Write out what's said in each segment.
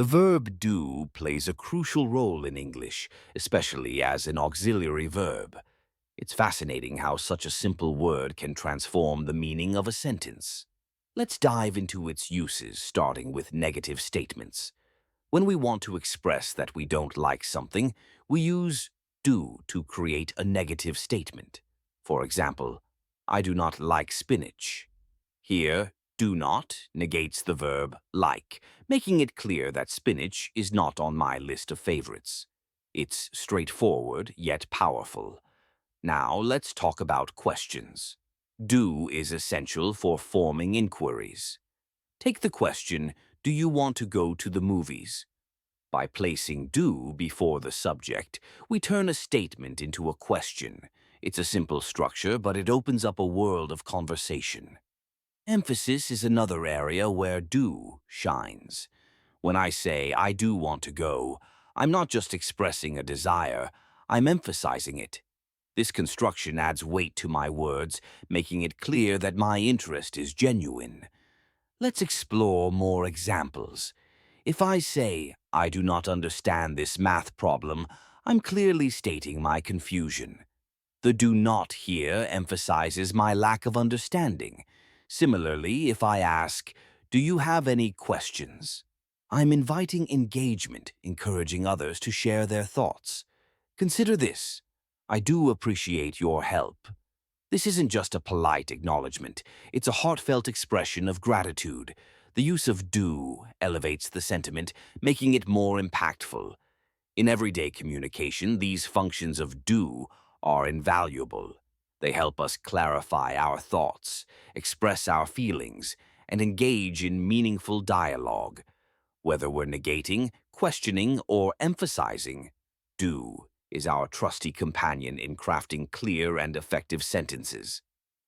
The verb do plays a crucial role in English, especially as an auxiliary verb. It's fascinating how such a simple word can transform the meaning of a sentence. Let's dive into its uses, starting with negative statements. When we want to express that we don't like something, we use do to create a negative statement. For example, I do not like spinach. Here, do not negates the verb like, making it clear that spinach is not on my list of favorites. It's straightforward yet powerful. Now let's talk about questions. Do is essential for forming inquiries. Take the question, do you want to go to the movies? By placing do before the subject, we turn a statement into a question. It's a simple structure, but it opens up a world of conversation. Emphasis is another area where do shines. When I say I do want to go, I'm not just expressing a desire, I'm emphasizing it. This construction adds weight to my words, making it clear that my interest is genuine. Let's explore more examples. If I say, I do not understand this math problem, I'm clearly stating my confusion. The do not here emphasizes my lack of understanding. Similarly, if I ask, do you have any questions? I'm inviting engagement, encouraging others to share their thoughts. Consider this. I do appreciate your help. This isn't just a polite acknowledgement, it's a heartfelt expression of gratitude. The use of do elevates the sentiment, making it more impactful. In everyday communication, these functions of do are invaluable. They help us clarify our thoughts, express our feelings, and engage in meaningful dialogue. Whether we're negating, questioning, or emphasizing, do is our trusty companion in crafting clear and effective sentences.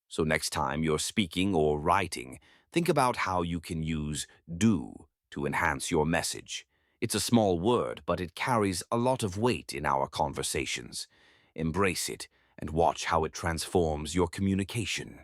So next time you're speaking or writing, think about how you can use do to enhance your message. It's a small word, but it carries a lot of weight in our conversations. Embrace it and watch how it transforms your communication.